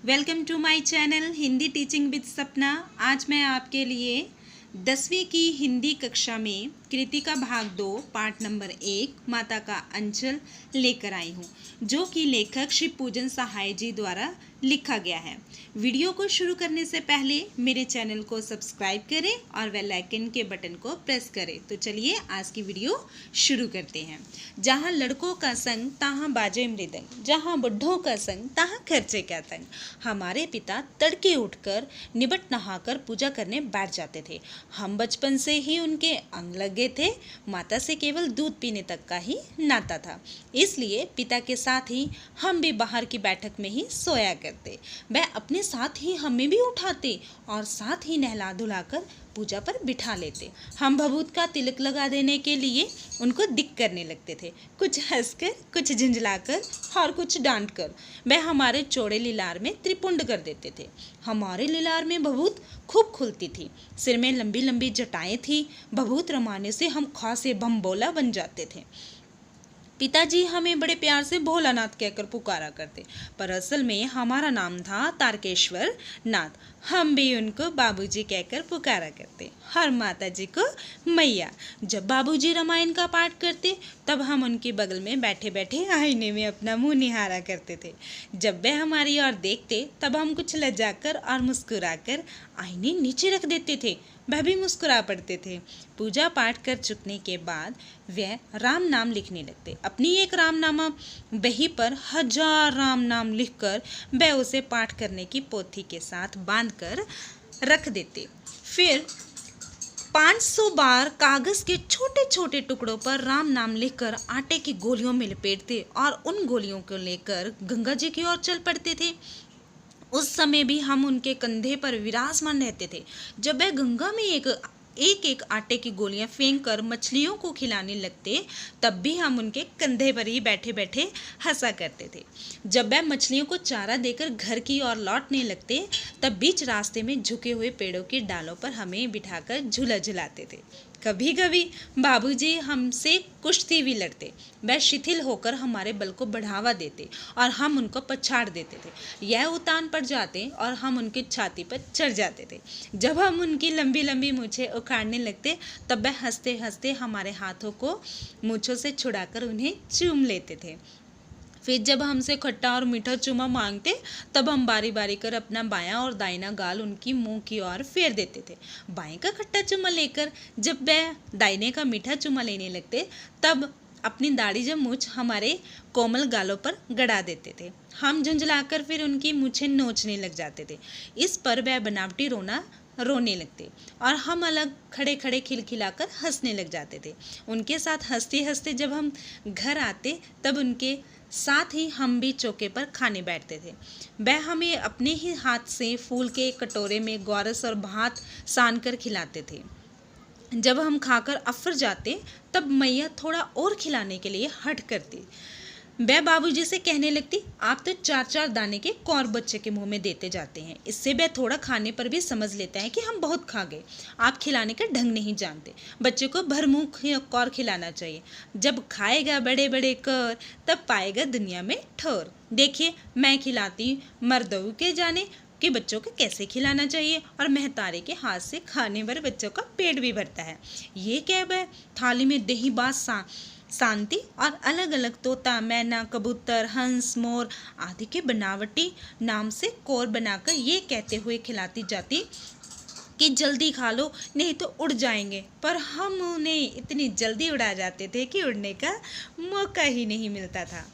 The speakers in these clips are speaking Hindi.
Welcome to my channel Hindi teaching with Sapna. आज मैं आपके लिए 10वीं की हिंदी कक्षा में कृतिका भाग 2 पाठ नंबर 1 माता का अंचल लेकर आई हूँ, जो कि लेखक श्री पूजन सहाय जी द्वारा लिखा गया है। वीडियो को शुरू करने से पहले मेरे चैनल को सब्सक्राइब करें और बेल आइकन के बटन को प्रेस करें। तो चलिए आज की वीडियो शुरू करते हैं। जहाँ लड़कों का संग तहाँ बाजे मृदंग, जहाँ बुढ़ों का संग तहाँ खर्चे का तंग। हमारे पिता तड़के उठकर निबट नहाकर पूजा करने बैठ जाते थे। हम बचपन से ही उनके अंग लगे थे। माता से केवल दूध पीने तक का ही नाता था, इसलिए पिता के साथ ही हम भी बाहर की बैठक में ही सोया करते। वह अपने साथ ही हमें भी उठाते और साथ ही नहला धुलाकर पूजा पर बिठा लेते। हम भभूत का तिलक लगा देने के लिए उनको दिक करने लगते थे, कुछ हंसकर, कुछ झिंझलाकर और कुछ डांटकर। वह हमारे चौड़े लीलार में त्रिपुंड कर देते थे। हमारे लीलार में भभूत खूब खुलती थी, सिर में लंबी लंबी जटाएं थी। भभूत रमाने से हम खासे बमबोला बन जाते थे। पिताजी हमें बड़े प्यार से भोलानाथ कहकर पुकारा करते, पर असल में हमारा नाम था तारकेश्वर नाथ। हम भी उनको बाबूजी कहकर पुकारा करते और माताजी को मैया। जब बाबूजी रामायण का पाठ करते तब हम उनके बगल में बैठे बैठे आईने में अपना मुंह निहारा करते थे। जब वह हमारी ओर देखते तब हम कुछ लजाकर और मुस्कुराकर आईने नीचे रख देते थे। वह भी मुस्कुरा पड़ते थे। पूजा पाठ कर चुकने के बाद वह राम नाम लिखने लगते। अपनी एक रामनामा बही पर 1000 राम नाम लिखकर वह उसे पाठ करने की पोथी के साथ बांधकर रख देते। फिर 500 बार कागज के छोटे छोटे टुकड़ों पर राम नाम लिखकर आटे की गोलियों में लपेटते और उन गोलियों को लेकर गंगा जी की ओर चल पड़ते थे। उस समय भी हम उनके कंधे पर विराजमान रहते थे। जब वह गंगा में एक आटे की गोलियां फेंक कर मछलियों को खिलाने लगते तब भी हम उनके कंधे पर ही बैठे बैठे हंसा करते थे। जब वह मछलियों को चारा देकर घर की ओर लौटने लगते तब बीच रास्ते में झुके हुए पेड़ों की डालों पर हमें बिठाकर झूला झुलाते थे। कभी कभी बाबूजी हमसे कुश्ती भी लड़ते। वह शिथिल होकर हमारे बल को बढ़ावा देते और हम उनको पछाड़ देते थे। यह उतान पर जाते और हम उनकी छाती पर चढ़ जाते थे। जब हम उनकी लंबी लंबी मूंछें उखाड़ने लगते तब वह हंसते हंसते हमारे हाथों को मूंछों से छुड़ाकर उन्हें चूम लेते थे। फिर जब हमसे खट्टा और मीठा चूमा मांगते तब हम बारी बारी कर अपना बायां और दाहिना गाल उनकी मुंह की ओर फेर देते थे। बाएं का खट्टा चूमा लेकर जब वह दाहिने का मीठा चूमा लेने लगते तब अपनी दाढ़ी जब मूछ हमारे कोमल गालों पर गड़ा देते थे। हम झुंझलाकर फिर उनकी मूछें नोचने लग जाते थे। इस पर वह बनावटी रोने लगते और हम अलग खड़े खड़े खिलखिलाकर हंसने लग जाते थे। उनके साथ हंसते हंसते जब हम घर आते तब उनके साथ ही हम भी चौके पर खाने बैठते थे। वह हमें अपने ही हाथ से फूल के कटोरे में ग्वारस और भात सान कर खिलाते थे। जब हम खाकर अफर जाते तब मैया थोड़ा और खिलाने के लिए हट करती। वह बाबूजी से कहने लगती, आप तो 4-4 दाने के कौर बच्चे के मुंह में देते जाते हैं। इससे वह थोड़ा खाने पर भी समझ लेता है कि हम बहुत खा गए। आप खिलाने का ढंग नहीं जानते। बच्चे को भर मुंह कौर खिलाना चाहिए। जब खाएगा बड़े बड़े कौर तब पाएगा दुनिया में ठोर। देखिए मैं खिलाती मर्दों के जाने कि बच्चों को कैसे खिलाना चाहिए और महतारे के हाथ से खाने पर बच्चों का पेट भी भरता है। ये क्या वह थाली में दही बास शांति और अलग अलग तोता, मैना, कबूतर, हंस, मोर आदि के बनावटी नाम से कौर बनाकर ये कहते हुए खिलाती जाती कि जल्दी खा लो नहीं तो उड़ जाएंगे। पर हम उन्हें इतनी जल्दी उड़ा जाते थे कि उड़ने का मौका ही नहीं मिलता था।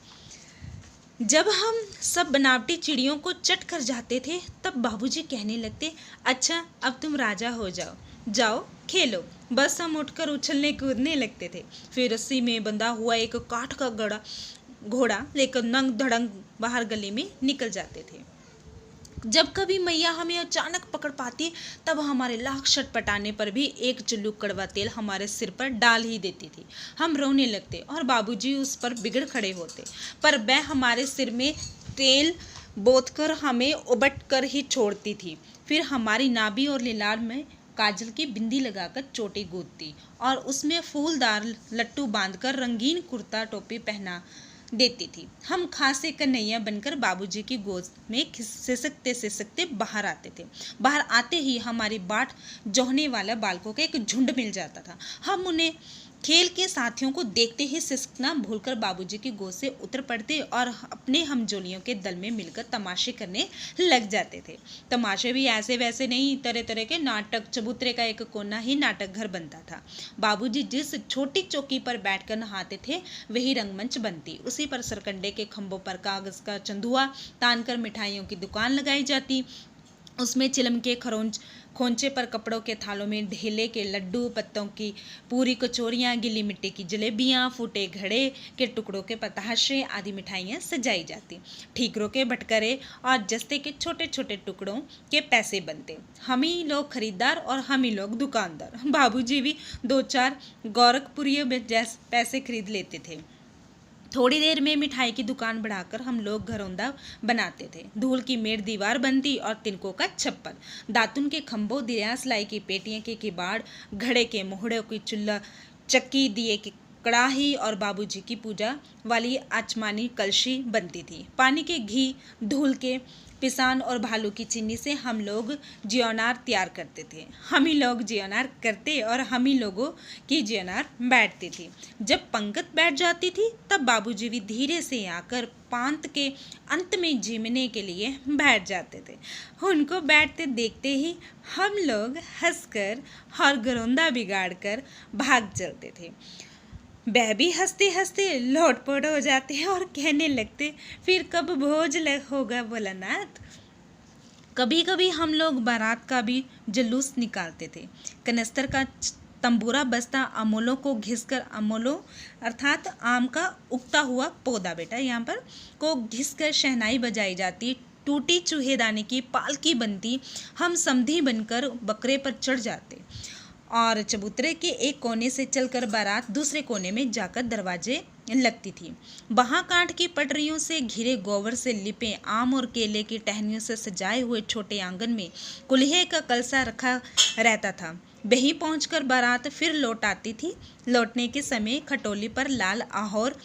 जब हम सब बनावटी चिड़ियों को चट कर जाते थे तब बाबूजी कहने लगते, अच्छा अब तुम राजा हो जाओ, जाओ खेलो। बस हम उठकर उछलने कूदने लगते थे। फिर रस्सी में बंधा हुआ एक काठ का घोड़ा लेकर नंग धड़ंग बाहर गली में निकल जाते थे। जब कभी मैया हमें अचानक पकड़ पाती तब हमारे लाख छटपटाने पर भी एक चुल्लू कड़वा तेल हमारे सिर पर डाल ही देती थी। हम रोने लगते और बाबूजी उस पर बिगड़ खड़े होते, पर वह हमारे सिर में तेल बोत कर हमें उबट कर ही छोड़ती थी। फिर हमारी नाभि और लीलार में काजल की बिंदी लगाकर चोटी गूंथती और उसमें फूलदार लट्टू बांधकर रंगीन कुर्ता टोपी पहना देती थी। हम खासे कन्हैया बनकर बाबूजी की गोद में सिसकते सिसकते बाहर आते थे। बाहर आते ही हमारी बाट जोहने वाला बालकों का एक झुंड मिल जाता था। हम उन्हें खेल के साथियों को देखते ही सिसकना भूलकर बाबूजी की गोद से उतर पड़ते और अपने हमजोलियों के दल में मिलकर तमाशे करने लग जाते थे। तमाशे भी ऐसे वैसे नहीं, तरह तरह के नाटक। चबूतरे का एक कोना ही नाटक घर बनता था। बाबूजी जिस छोटी चौकी पर बैठकर नहाते थे वही रंगमंच बनती। उसी पर सरकंडे के खंभों पर कागज का चंदुआ तानकर मिठाइयों की दुकान लगाई जाती। उसमें चिलम के खोंचे पर कपड़ों के थालों में ढेले के लड्डू, पत्तों की पूरी कचौरियाँ, गिली मिट्टी की जलेबियाँ, फूटे घड़े के टुकड़ों के पताशे आदि मिठाइयाँ सजाई जाती। ठीकरों के भटकरे और जस्ते के छोटे छोटे टुकड़ों के पैसे बनते। हम ही लोग खरीदार और हम ही लोग दुकानदार। बाबूजी भी 2-4 गोरखपुरी जैसे पैसे खरीद लेते थे। थोड़ी देर में मिठाई की दुकान बढ़ाकर हम लोग घरौंदा बनाते थे। धूल की मेड़ दीवार बनती और तिनकों का छप्पर, दातुन के खंभों, दिया सिलाई की पेटियां के किबाड़, घड़े के मोहड़ों की चुल्ला, चक्की, दिए की कड़ाही और बाबूजी की पूजा वाली आचमानी कलशी बनती थी। पानी के घी, धूल के पिसान और भालू की चीनी से हम लोग जियोनार तैयार करते थे। हम ही लोग जियोनार करते और हम ही लोगों की जियोनार बैठती थी। जब पंगत बैठ जाती थी तब बाबूजी भी धीरे से आकर पांत के अंत में जिमने के लिए बैठ जाते थे। उनको बैठते देखते ही हम लोग हंसकर और घरौंदा बिगाड़कर भाग चलते थे। वह भी हंसते हंसते लोटपोट हो जाते और कहने लगते, फिर कब भोज होगा भोलानाथ। कभी कभी हम लोग बारात का भी जुलूस निकालते थे। कनस्तर का तंबूरा बजता, अमोलों को घिसकर, अमोलों अर्थात आम का उगता हुआ पौधा बेटा यहाँ पर, को घिसकर शहनाई बजाई जाती। टूटी चूहेदानी की पालकी बनती। हम समधी बनकर बकरे पर चढ़ जाते और चबूतरे के एक कोने से चलकर बारात दूसरे कोने में जाकर दरवाजे लगती थी। वहाँ कांठ की पटरियों से घिरे, गोबर से लिपे, आम और केले की टहनियों से सजाए हुए छोटे आंगन में कुल्हे का कलसा रखा रहता था। वहीं पहुंचकर बारात फिर लौट आती थी। लौटने के समय खटोली पर लाल आहोर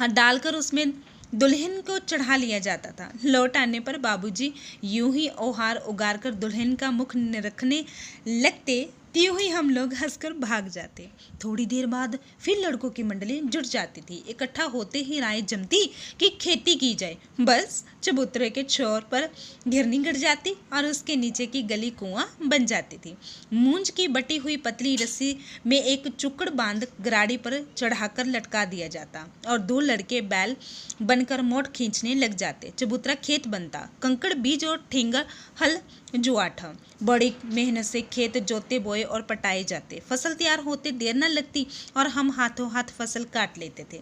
डालकर उसमें दुल्हन को चढ़ा लिया जाता था। लौट आने पर बाबूजी यूं ही ओहार उगार कर दुल्हन का मुख निरखने लगते, त्यों ही हम लोग हंसकर भाग जाते। थोड़ी देर बाद फिर लड़कों की मंडली जुट जाती थी। इकट्ठा होते ही राय जमती कि खेती की जाए। बस चबूतरे के छोर पर घिरनी गड़ जाती और उसके नीचे की गली कुआं बन जाती थी। मूंज की बटी हुई पतली रस्सी में एक चुकड़ बांध गराड़ी पर चढ़ाकर लटका दिया जाता और 2 लड़के बैल बनकर मोट खींचने लग जाते। चबूतरा खेत बनता। कंकड़, बीज और ठेंगा हल जुआठा। बड़ी मेहनत से खेत जोते बोए और पटाए जाते। फसल तैयार होते देर न लगती और हम हाथों हाथ फसल काट लेते थे।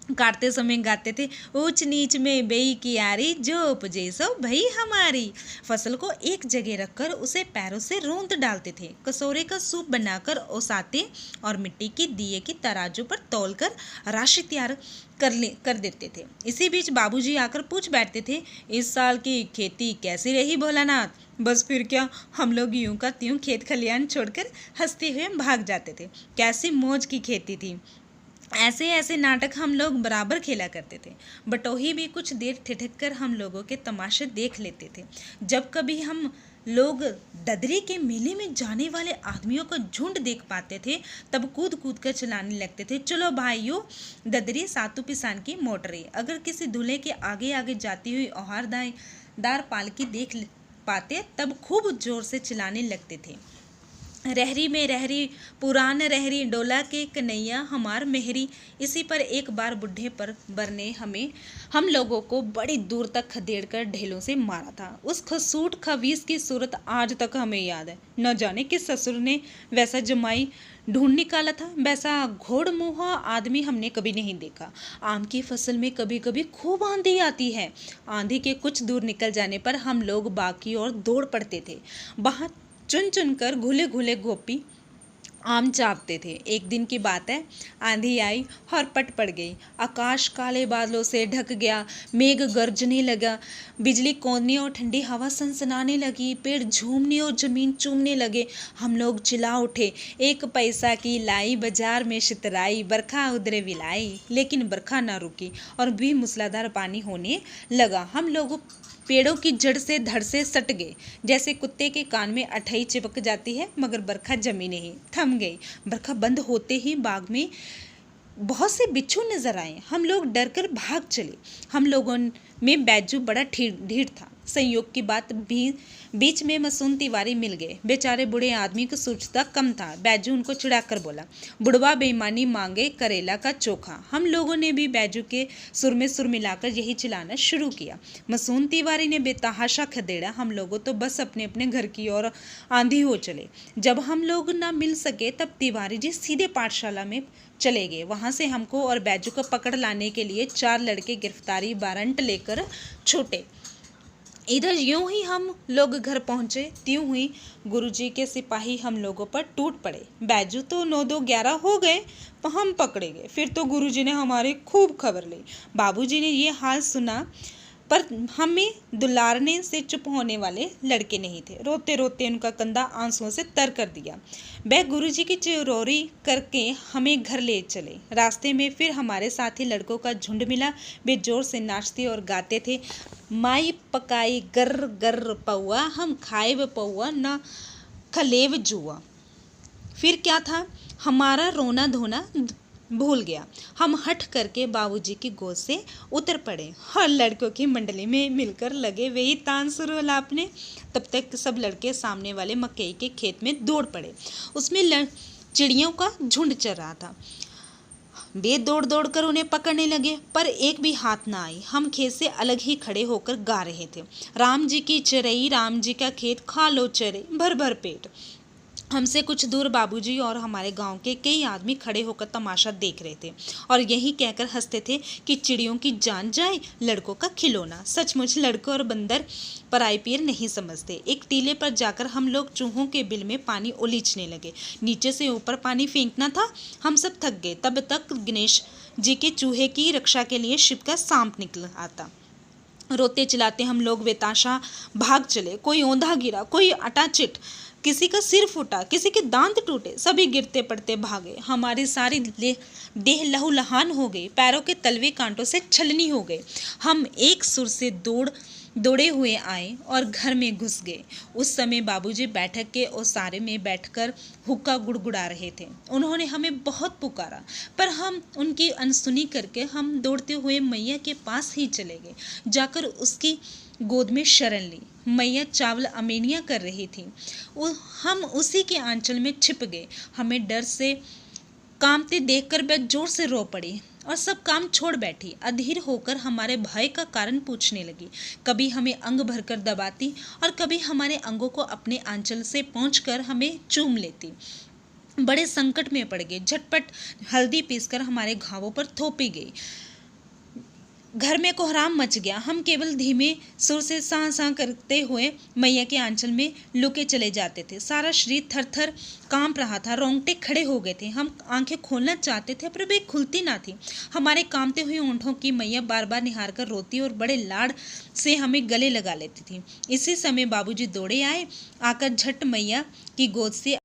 काटते समय गाते थे, ऊंच नीच में बेई की यारी, जो उपजे सो भई हमारी। फसल को एक जगह रखकर उसे पैरों से रोंद डालते थे। कसौरे का सूप बनाकर ओसाते और मिट्टी की दिए की तराजू पर तौलकर राशि तैयार कर देते थे। इसी बीच बाबूजी आकर पूछ बैठते थे, इस साल की खेती कैसी रही भोलानाथ। बस फिर क्या, हम लोग यूं का त्यों खेत खलियान छोड़कर हंसते हुए भाग जाते थे। कैसी मौज की खेती थी। ऐसे ऐसे नाटक हम लोग बराबर खेला करते थे। बटोही भी कुछ देर ठिठक कर हम लोगों के तमाशे देख लेते थे। जब कभी हम लोग ददरी के मेले में जाने वाले आदमियों का झुंड देख पाते थे तब कूद कूद कर चलाने लगते थे, चलो भाइयों, ददरी सातु पिसान की मोटरें। अगर किसी दूल्हे के आगे आगे जाती हुई औहारदार पालकी देख पाते तब खूब जोर से चिल्लाने लगते थे, रहरी में रहरी, पुरान रहरी, डोला के कन्हैया हमार मेहरी। इसी पर एक बार बुढ़े पर बर ने हम लोगों को बड़ी दूर तक खदेड़ कर ढेलों से मारा था। उस खसूट खबीस की सूरत आज तक हमें याद है। न जाने किस ससुर ने वैसा जमाई ढूंढ निकाला था। वैसा घोड़ मुँहा आदमी हमने कभी नहीं देखा। आम की फसल में कभी कभी खूब आंधी आती है। आंधी के कुछ दूर निकल जाने पर हम लोग बाग की ओर दौड़ पड़ते थे। वहाँ चुन चुन कर घुले घुले गोपी आम चापते थे। एक दिन की बात है, आंधी आई और पट पड़ गई। आकाश काले बादलों से ढक गया, मेघ गरजने लगा, बिजली कौंधने और ठंडी हवा सनसनाने लगी, पेड़ झूमने और जमीन चूमने लगे। हम लोग चिल्ला उठे, एक पैसा की लाई बाजार में शितराई, बरखा उधरे विलाई। लेकिन बरखा न रुकी और भी मूसलाधार पानी होने लगा। हम लोग पेड़ों की जड़ से धड़ से सट गए, जैसे कुत्ते के कान में अठई चिपक जाती है, मगर बरखा जमी नहीं, थम गई। बरखा बंद होते ही बाग में बहुत से बिच्छू नजर आए। हम लोग डरकर भाग चले। हम लोगों में बैजू बड़ा ढीठ था। संयोग की बात भी बीच में मासूम तिवारी मिल गए। बेचारे बूढ़े आदमी को सोचता कम था। बैजू उनको चिढ़ाकर बोला, बुढ़वा बेईमानी मांगे करेला का चोखा। हम लोगों ने भी बैजू के सुर में सुर मिलाकर यही चिल्लाना शुरू किया। मासूम तिवारी ने बेतहाशा खदेड़ा। हम लोगों तो बस अपने अपने घर की ओर आंधी हो चले। जब हम लोग ना मिल सके तब तिवारी जी सीधे पाठशाला में चले गए। वहां से हमको और बैजू को पकड़ लाने के लिए 4 लड़के गिरफ्तारी वारंट लेकर छूटे। इधर यूं ही हम लोग घर पहुंचे, त्यों ही गुरुजी के सिपाही हम लोगों पर टूट पड़े। बैजू तो 9-2-11 हो गए, तो हम पकड़े गए। फिर तो गुरुजी ने हमारी खूब खबर ली। बाबूजी ने ये हाल सुना, पर हमें दुलारने से चुप होने वाले लड़के नहीं थे। रोते रोते उनका कंधा आंसुओं से तर कर दिया। वह गुरुजी की चिरौरी करके हमें घर ले चले। रास्ते में फिर हमारे साथी लड़कों का झुंड मिला। वे जोर से नाचते और गाते थे, माई पकाई गर्र गर्र पौआ, हम खाएब पौआ न खलेव जुआ। फिर क्या था, हमारा रोना धोना भूल गया। हम हट करके बाबूजी की गोद से उतर पड़े और लड़कों की मंडली में मिलकर लगे वही तान सुर लापने। तब तक सब लड़के सामने वाले मकई के खेत में दौड़ पड़े। उसमें चिड़ियों का झुंड चल रहा था। वे दौड़ दौड़ कर उन्हें पकड़ने लगे, पर एक भी हाथ ना आई। हम खेत से अलग ही खड़े होकर गा रहे थे, राम जी की चरई, राम जी का खेत, खा लो चरई भर भर पेट। हमसे कुछ दूर बाबूजी और हमारे गांव के कई आदमी खड़े होकर तमाशा देख रहे थे और यही कहकर हंसते थे कि चिड़ियों की जान जाए, लड़कों का खिलौना। सचमुच लड़कों और बंदर पराई पीर नहीं समझते। एक टीले पर जाकर हम लोग चूहों के बिल में पानी उलीचने लगे। नीचे से ऊपर पानी फेंकना था। हम सब थक गए। तब तक गणेश जी के चूहे की रक्षा के लिए शिव का सांप निकल आता। रोते चिल्लाते हम लोग बेताशा भाग चले। कोई औंधा गिरा, कोई अटाचिट, किसी का सिर फूटा, किसी के दांत टूटे, सभी गिरते पड़ते भागे। हमारी सारी देह लहूलुहान हो गई, पैरों के तलवे कांटों से छलनी हो गए। हम एक सुर से दौड़े हुए आए और घर में घुस गए। उस समय बाबूजी बैठक के ओसारे में बैठकर हुक्का गुड़गुड़ा रहे थे। उन्होंने हमें बहुत पुकारा, पर हम उनकी अनसुनी करके हम दौड़ते हुए मैया के पास ही चले गए। जाकर उसकी गोद में शरण ली। मैया चावल अमेनिया कर रही थी। हम उसी के आंचल में छिप गए। हमें डर से कांपते देखकर वह जोर से रो पड़ी और सब काम छोड़ बैठी। अधीर होकर हमारे भय का कारण पूछने लगी। कभी हमें अंग भरकर दबाती और कभी हमारे अंगों को अपने आंचल से पोंछकर हमें चूम लेती। बड़े संकट में पड़ गए। झटपट हल्दी पीसकर हमारे घावों पर थोपी गई। घर में कोहराम मच गया। हम केवल धीमे सुर से सां सां करते हुए मैया के आंचल में लुके चले जाते थे। सारा शरीर थर थर कांप रहा था, रोंगटे खड़े हो गए थे। हम आंखें खोलना चाहते थे पर वे खुलती ना थी। हमारे कांपते हुए ओंठों की मैया बार बार निहार कर रोती और बड़े लाड़ से हमें गले लगा लेती थी। इसी समय बाबूजी दौड़े आए। आकर झट मैया की गोद से